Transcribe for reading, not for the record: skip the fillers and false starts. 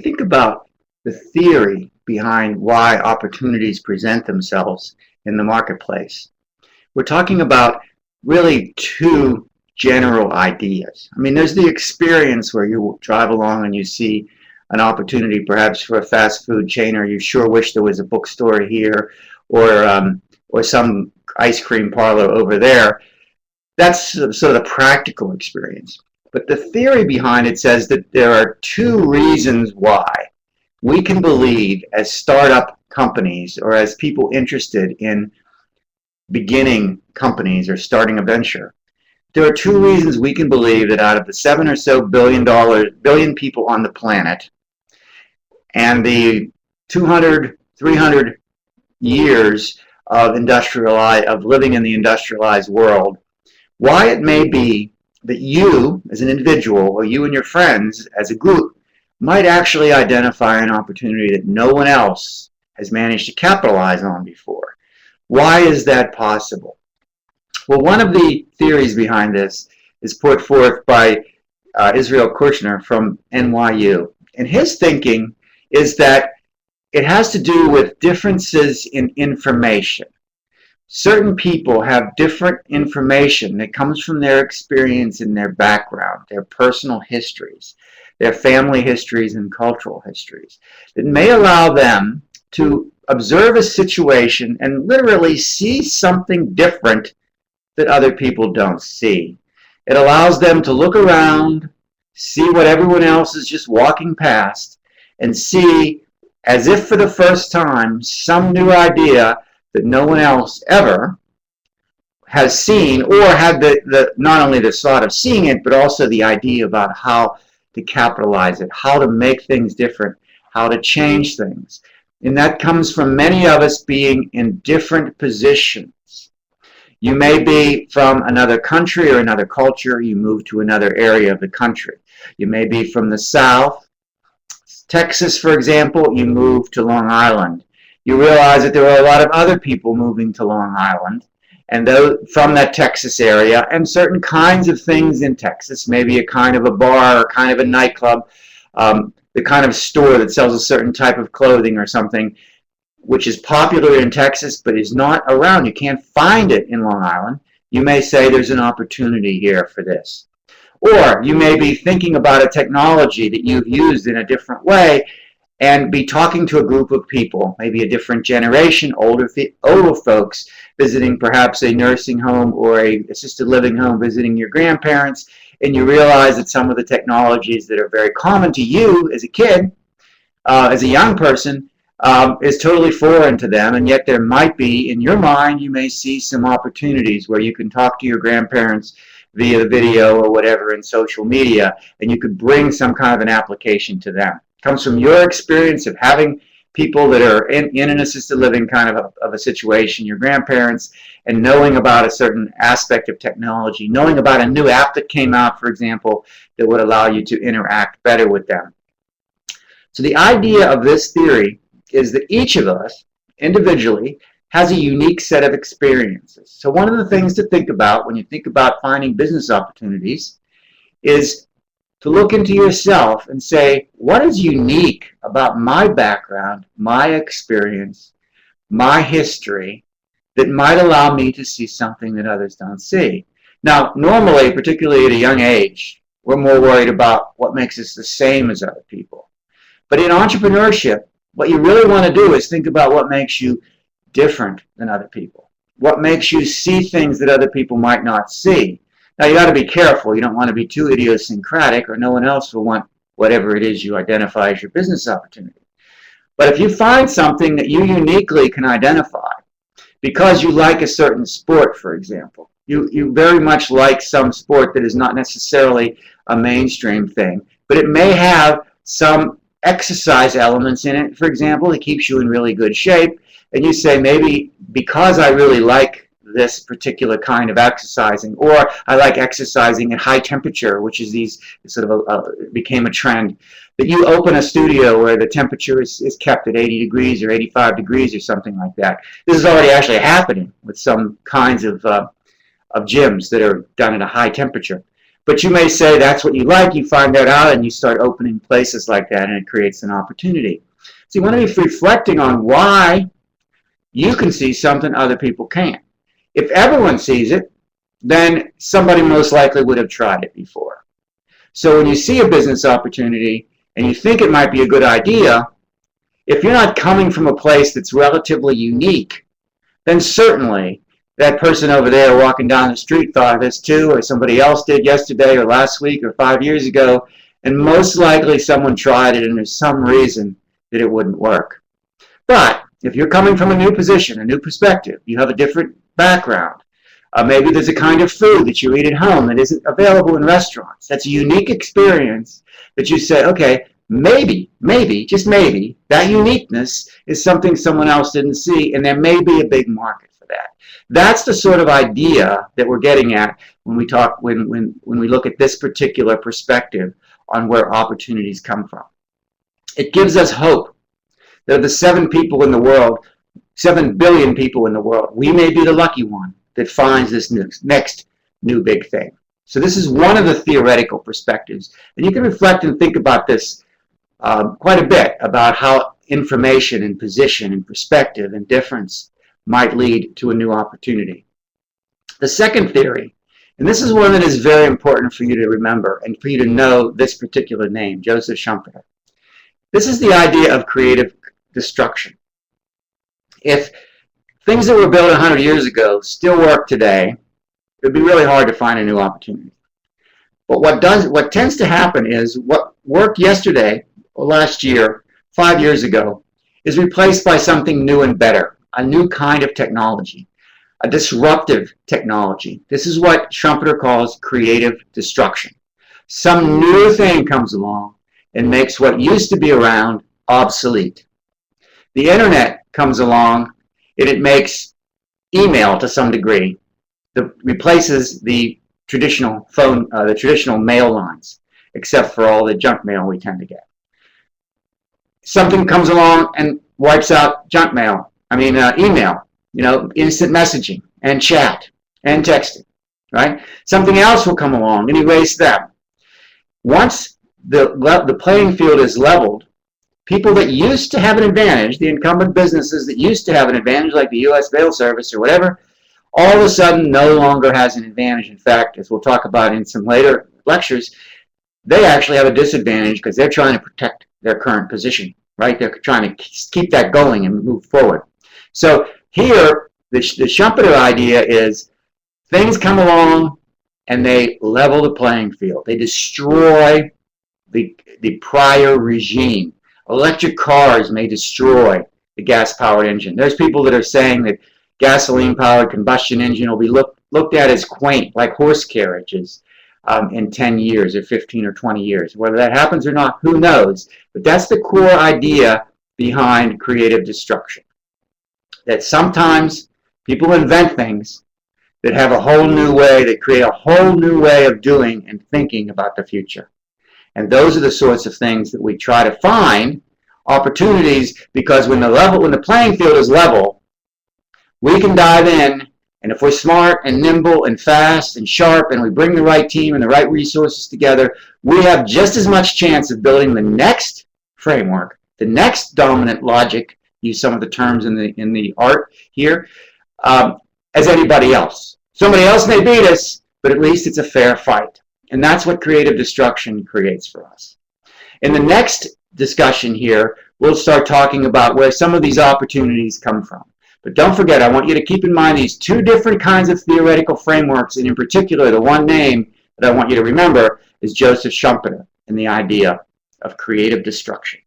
we think about the theory behind why opportunities present themselves in the marketplace, we're talking about really two general ideas. I mean, there's the experience where you drive along and you see an opportunity perhaps for a fast food chain, or you sure wish there was a bookstore here, or some ice cream parlor over there. That's sort of the practical experience. But the theory behind it says that there are two reasons why we can believe, as startup companies or as people interested in beginning companies or starting a venture, there are two reasons we can believe that out of the 7 or so billion people on the planet and the 200, 300 years of living in the industrialized world, why it may be that you as an individual or you and your friends as a group might actually identify an opportunity that no one else has managed to capitalize on before. Why is that possible? Well, one of the theories behind this is put forth by Israel Kirchner from NYU. And his thinking is that it has to do with differences in information. Certain people have different information that comes from their experience and their background, their personal histories, their family histories and cultural histories, that may allow them to observe a situation and literally see something different that other people don't see. It allows them to look around, see what everyone else is just walking past, and see, as if for the first time, some new idea that no one else ever has seen, or had not only the thought of seeing it, but also the idea about how to capitalize it, how to make things different, how to change things. And that comes from many of us being in different positions. You may be from another country or another culture. You move to another area of the country. You may be from the South, Texas, for example. You move to Long Island. You realize that there are a lot of other people moving to Long Island, and from that Texas area, and certain kinds of things in Texas, maybe a kind of a bar or kind of a nightclub, the kind of store that sells a certain type of clothing or something, which is popular in Texas but is not around. You can't find it in Long Island. You may say there's an opportunity here for this. Or you may be thinking about a technology that you've used in a different way and be talking to a group of people, maybe a different generation, older folks, visiting perhaps a nursing home or a assisted living home, visiting your grandparents, and you realize that some of the technologies that are very common to you as a kid, as a young person, is totally foreign to them, and yet there might be, in your mind, you may see some opportunities where you can talk to your grandparents via the video or whatever in social media, and you could bring some kind of an application to them. It comes from your experience of having people that are in an assisted living kind of a situation, your grandparents, and knowing about a certain aspect of technology, knowing about a new app that came out, for example, that would allow you to interact better with them. So the idea of this theory is that each of us, individually, has a unique set of experiences. So one of the things to think about when you think about finding business opportunities is to look into yourself and say, what is unique about my background, my experience, my history, that might allow me to see something that others don't see? Now, normally, particularly at a young age, we're more worried about what makes us the same as other people. But in entrepreneurship, what you really want to do is think about what makes you different than other people. What makes you see things that other people might not see. Now, you got to be careful. You don't want to be too idiosyncratic, or no one else will want whatever it is you identify as your business opportunity. But if you find something that you uniquely can identify, because you like a certain sport, for example, you very much like some sport that is not necessarily a mainstream thing, but it may have some exercise elements in it, for example, that keeps you in really good shape, and you say, maybe because I really like this particular kind of exercising, or I like exercising at high temperature, which is became a trend, that you open a studio where the temperature is kept at 80 degrees or 85 degrees or something like that. This is already actually happening with some kinds of gyms that are done at a high temperature. But you may say that's what you like, you find that out, and you start opening places like that, and it creates an opportunity. So you want to be reflecting on why you can see something other people can't. If everyone sees it, then somebody most likely would have tried it before. So when you see a business opportunity and you think it might be a good idea, if you're not coming from a place that's relatively unique, then certainly that person over there walking down the street thought of this too, or somebody else did yesterday or last week or 5 years ago, and most likely someone tried it and there's some reason that it wouldn't work. But if you're coming from a new position, a new perspective, you have a different background, maybe there's a kind of food that you eat at home that isn't available in restaurants. That's a unique experience that you say, okay, maybe, just maybe, that uniqueness is something someone else didn't see, and there may be a big market for that. That's the sort of idea that we're getting at when we talk, when we look at this particular perspective on where opportunities come from. It gives us hope that of the 7 people in the world, 7 billion people in the world, we may be the lucky one that finds this next new big thing. So this is one of the theoretical perspectives. And you can reflect and think about this quite a bit, about how information and position and perspective and difference might lead to a new opportunity. The second theory, and this is one that is very important for you to remember and for you to know this particular name, Joseph Schumpeter. This is the idea of creative destruction. If things that were built 100 years ago still work today, it would be really hard to find a new opportunity. But what tends to happen is what worked yesterday or last year, 5 years ago, is replaced by something new and better, a new kind of technology, a disruptive technology. This is what Schumpeter calls creative destruction. Some new thing comes along and makes what used to be around obsolete. The internet comes along and it makes email to some degree, replaces the traditional phone, the traditional mail lines, except for all the junk mail we tend to get. Something comes along and wipes out junk mail, email, instant messaging and chat and texting, right? Something else will come along and erase them. Once the playing field is leveled, people that used to have an advantage, the incumbent businesses that used to have an advantage, like the U.S. Mail Service or whatever, all of a sudden no longer has an advantage. In fact, as we'll talk about in some later lectures, they actually have a disadvantage because they're trying to protect their current position, right? They're trying to keep that going and move forward. So here, the Schumpeter idea is things come along and they level the playing field. They destroy the prior regime. Electric cars may destroy the gas-powered engine. There's people that are saying that gasoline-powered combustion engine will be looked at as quaint, like horse carriages, in 10 years or 15 or 20 years. Whether that happens or not, who knows? But that's the core idea behind creative destruction. That sometimes people invent things that have a whole new way, that create a whole new way of doing and thinking about the future. And those are the sorts of things that we try to find opportunities, because when the playing field is level, we can dive in, and if we're smart and nimble and fast and sharp and we bring the right team and the right resources together, we have just as much chance of building the next framework, the next dominant logic, use some of the terms in the art here, as anybody else. Somebody else may beat us, but at least it's a fair fight. And that's what creative destruction creates for us. In the next discussion here, we'll start talking about where some of these opportunities come from. But don't forget, I want you to keep in mind these 2 different kinds of theoretical frameworks, and in particular, the one name that I want you to remember is Joseph Schumpeter and the idea of creative destruction.